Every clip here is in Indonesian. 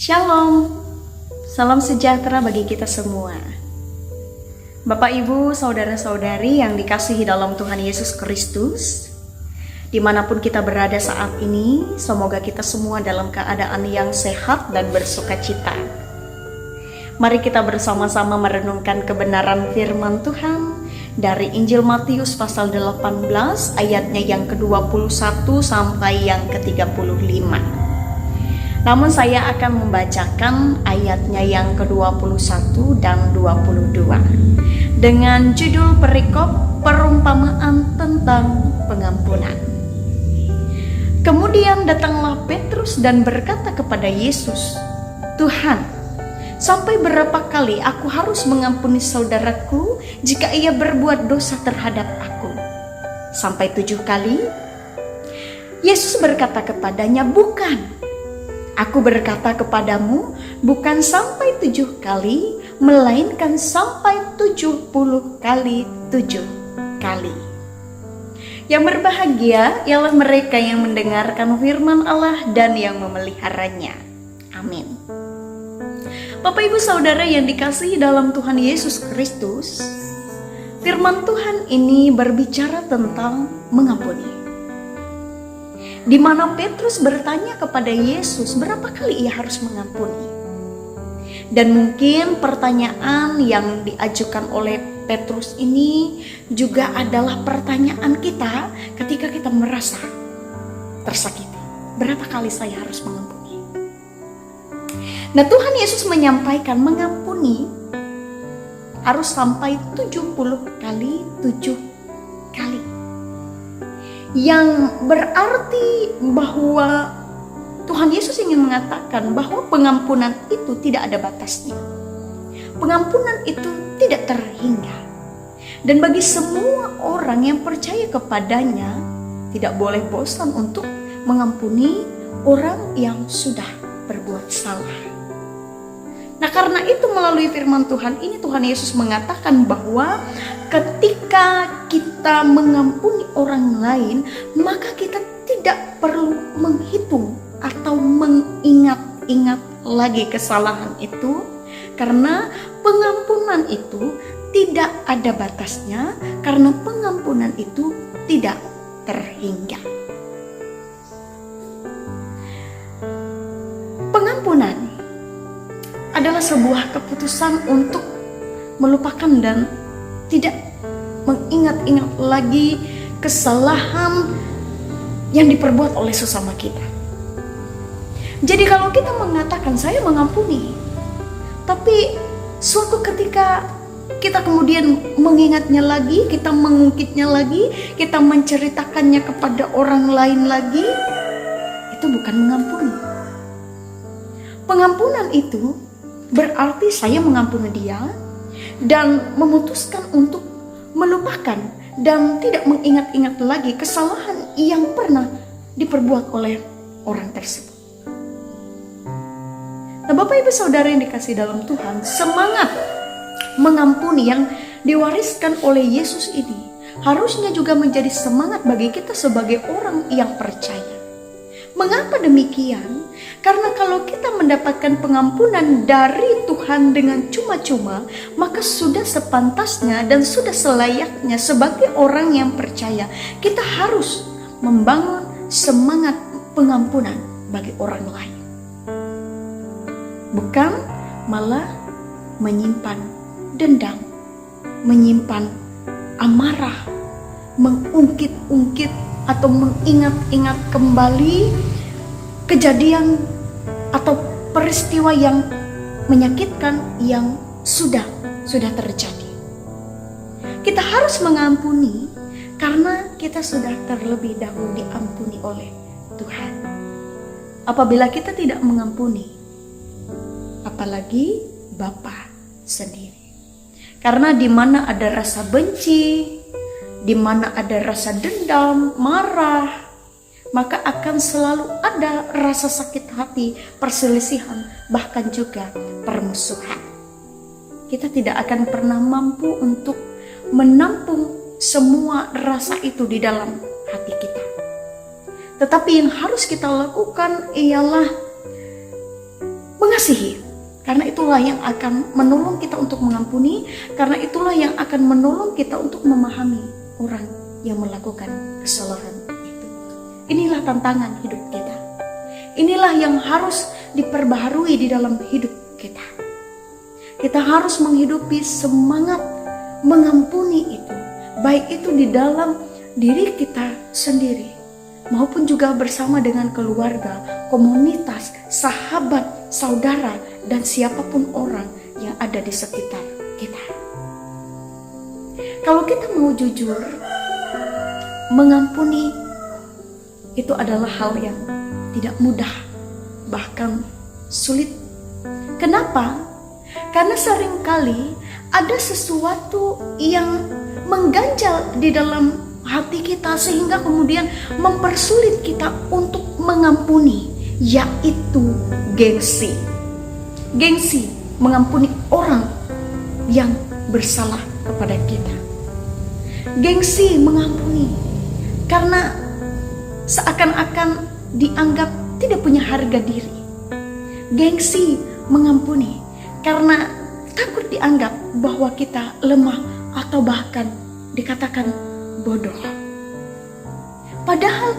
Shalom, salam sejahtera bagi kita semua. Bapak, Ibu, saudara-saudari yang dikasihi dalam Tuhan Yesus Kristus, dimanapun kita berada saat ini, semoga kita semua dalam keadaan yang sehat dan bersukacita. Mari kita bersama-sama merenungkan kebenaran firman Tuhan dari Injil Matius pasal 18 ayatnya yang ke-21 sampai yang ke-35. Namun saya akan membacakan ayatnya yang ke-21 dan 22 dengan judul perikop perumpamaan tentang pengampunan. Kemudian datanglah Petrus dan berkata kepada Yesus, "Tuhan, sampai berapa kali aku harus mengampuni saudaraku jika ia berbuat dosa terhadap aku? Sampai 7 kali?" Yesus berkata kepadanya, "Bukan. Aku berkata kepadamu, bukan sampai 7 kali, melainkan sampai 70 kali 7 kali. Yang berbahagia ialah mereka yang mendengarkan firman Allah dan yang memeliharanya." Amin. Bapak, Ibu, Saudara yang dikasihi dalam Tuhan Yesus Kristus, firman Tuhan ini berbicara tentang mengampuni. Di mana Petrus bertanya kepada Yesus berapa kali ia harus mengampuni. Dan mungkin pertanyaan yang diajukan oleh Petrus ini juga adalah pertanyaan kita ketika kita merasa tersakiti. Berapa kali saya harus mengampuni? Nah, Tuhan Yesus menyampaikan mengampuni harus sampai 70 kali 7 kali. Yang berarti bahwa Tuhan Yesus ingin mengatakan bahwa pengampunan itu tidak ada batasnya. Pengampunan itu tidak terhingga. Dan bagi semua orang yang percaya kepadanya, tidak boleh bosan untuk mengampuni orang yang sudah berbuat salah. Nah, karena itu melalui firman Tuhan ini Tuhan Yesus mengatakan bahwa ketika kita mengampuni orang lain, maka kita tidak perlu menghitung atau mengingat-ingat lagi kesalahan itu, karena pengampunan itu tidak ada batasnya, karena pengampunan itu tidak terhingga. Pengampunan adalah sebuah keputusan untuk melupakan dan tidak mengingat-ingat lagi kesalahan yang diperbuat oleh sesama kita. Jadi kalau kita mengatakan saya mengampuni, tapi suatu ketika kita kemudian mengingatnya lagi, kita mengungkitnya lagi, kita menceritakannya kepada orang lain lagi, itu bukan mengampuni. Pengampunan itu berarti saya mengampuni dia dan memutuskan untuk melupakan dan tidak mengingat-ingat lagi kesalahan yang pernah diperbuat oleh orang tersebut. Nah, Bapak, Ibu, Saudara yang dikasihi dalam Tuhan, semangat mengampuni yang diwariskan oleh Yesus ini harusnya juga menjadi semangat bagi kita sebagai orang yang percaya. Mengapa demikian? Karena kalau kita mendapatkan pengampunan dari Tuhan dengan cuma-cuma, maka sudah sepantasnya dan sudah selayaknya sebagai orang yang percaya, kita harus membangun semangat pengampunan bagi orang lain. Bukan malah menyimpan dendam, menyimpan amarah, mengungkit-ungkit atau mengingat-ingat kembali kejadian atau peristiwa yang menyakitkan yang sudah terjadi. Kita harus mengampuni karena kita sudah terlebih dahulu diampuni oleh Tuhan. Apabila kita tidak mengampuni, apalagi Bapa sendiri. Karena di mana ada rasa benci, di mana ada rasa dendam, marah, maka akan selalu ada rasa sakit hati, perselisihan, bahkan juga permusuhan. Kita tidak akan pernah mampu untuk menampung semua rasa itu di dalam hati kita. Tetapi yang harus kita lakukan ialah Kasihi, karena itulah yang akan menolong kita untuk mengampuni, karena itulah yang akan menolong kita untuk memahami orang yang melakukan kesalahan itu. Inilah tantangan hidup kita. Inilah yang harus diperbaharui di dalam hidup kita. Kita harus menghidupi semangat mengampuni itu, baik itu di dalam diri kita sendiri, maupun juga bersama dengan keluarga, komunitas, sahabat, saudara, dan siapapun orang yang ada di sekitar kita. Kalau kita mau jujur, mengampuni itu adalah hal yang tidak mudah, bahkan sulit. Kenapa? Karena seringkali ada sesuatu yang mengganjal di dalam hati kita sehingga kemudian mempersulit kita untuk mengampuni, yaitu gengsi. Gengsi mengampuni orang yang bersalah kepada kita. Gengsi mengampuni karena seakan-akan dianggap tidak punya harga diri. Gengsi mengampuni karena takut dianggap bahwa kita lemah atau bahkan dikatakan bodoh. Padahal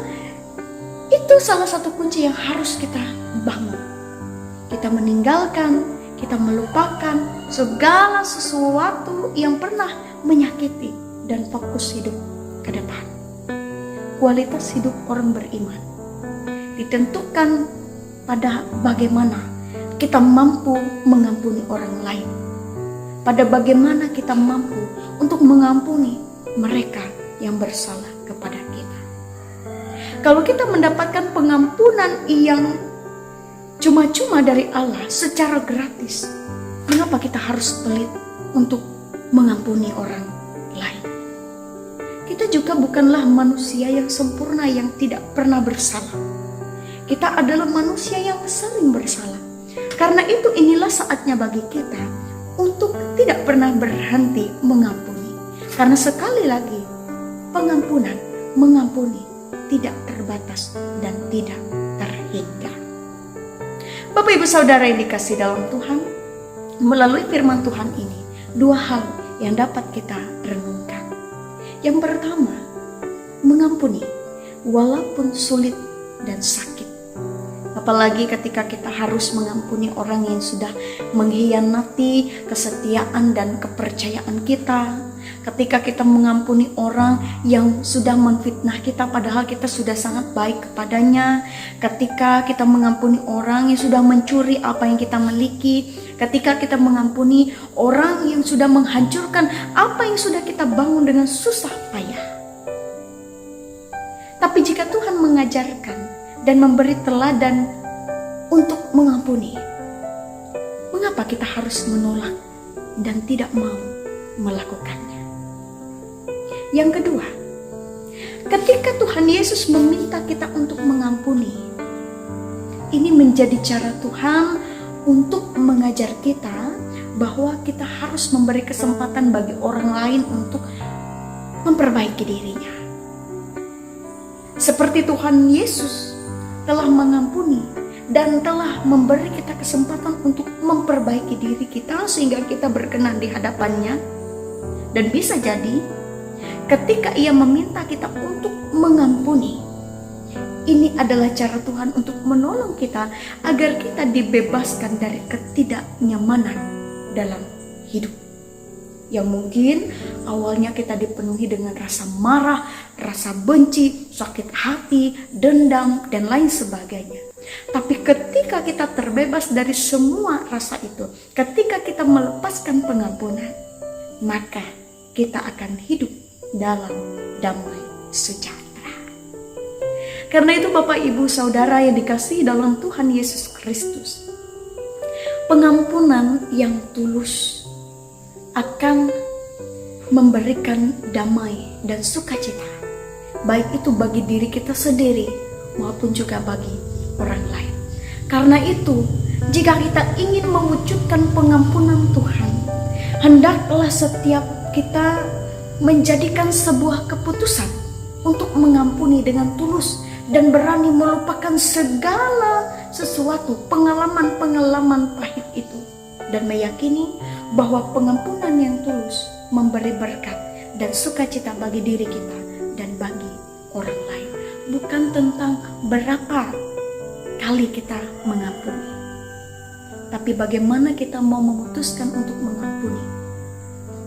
itu salah satu kunci yang harus kita bangun. Kita meninggalkan, kita melupakan segala sesuatu yang pernah menyakiti dan fokus hidup ke depan. Kualitas hidup orang beriman ditentukan pada bagaimana kita mampu mengampuni orang lain, pada bagaimana kita mampu untuk mengampuni mereka yang bersalah kepada kita. Kalau kita mendapatkan pengampunan yang cuma-cuma dari Allah secara gratis, mengapa kita harus pelit untuk mengampuni orang lain? Kita juga bukanlah manusia yang sempurna yang tidak pernah bersalah. Kita adalah manusia yang sering bersalah. Karena itu inilah saatnya bagi kita untuk tidak pernah berhenti mengampuni. Karena sekali lagi pengampunan, mengampuni tidak terbatas dan tidak terhingga. Bapak ibu saudara yang dikasihi dalam Tuhan, melalui firman Tuhan ini, dua hal yang dapat kita renungkan. Yang pertama, mengampuni walaupun sulit dan sakit. Apalagi ketika kita harus mengampuni orang yang sudah mengkhianati kesetiaan dan kepercayaan kita. Ketika kita mengampuni orang yang sudah menfitnah kita padahal kita sudah sangat baik kepadanya. Ketika kita mengampuni orang yang sudah mencuri apa yang kita miliki. Ketika kita mengampuni orang yang sudah menghancurkan apa yang sudah kita bangun dengan susah payah. Tapi jika Tuhan mengajarkan dan memberi teladan untuk mengampuni, mengapa kita harus menolak dan tidak mau melakukannya? Yang kedua, ketika Tuhan Yesus meminta kita untuk mengampuni, ini menjadi cara Tuhan untuk mengajar kita bahwa kita harus memberi kesempatan bagi orang lain untuk memperbaiki dirinya. Seperti Tuhan Yesus telah mengampuni dan telah memberi kita kesempatan untuk memperbaiki diri kita sehingga kita berkenan di hadapannya. Dan bisa jadi ketika Ia meminta kita untuk mengampuni, ini adalah cara Tuhan untuk menolong kita agar kita dibebaskan dari ketidaknyamanan dalam hidup. Yang mungkin awalnya kita dipenuhi dengan rasa marah, rasa benci, sakit hati, dendam, dan lain sebagainya. Tapi ketika kita terbebas dari semua rasa itu, ketika kita melepaskan pengampunan, maka kita akan hidup dalam damai sejahtera. Karena itu Bapak Ibu Saudara yang dikasihi dalam Tuhan Yesus Kristus, pengampunan yang tulus akan memberikan damai dan sukacita, baik itu bagi diri kita sendiri maupun juga bagi orang lain. Karena itu, jika kita ingin mewujudkan pengampunan Tuhan, hendaklah setiap kita menjadikan sebuah keputusan untuk mengampuni dengan tulus dan berani melupakan segala sesuatu, pengalaman-pengalaman pahit itu, dan meyakini bahwa pengampunan yang tulus memberi berkat dan sukacita bagi diri kita dan bagi orang lain. Bukan tentang berapa kali kita mengampuni, tapi bagaimana kita mau memutuskan untuk mengampuni.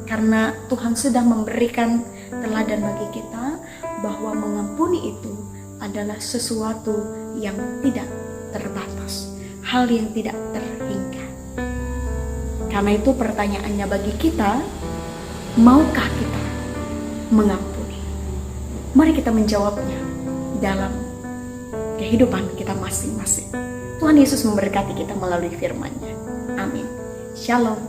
Karena Tuhan sudah memberikan teladan bagi kita bahwa mengampuni itu adalah sesuatu yang tidak terbatas, hal yang tidak terhingga. Karena itu pertanyaannya bagi kita, maukah kita mengampuni? Mari kita menjawabnya dalam kehidupan kita masing-masing. Tuhan Yesus memberkati kita melalui firman-Nya. Amin. Shalom.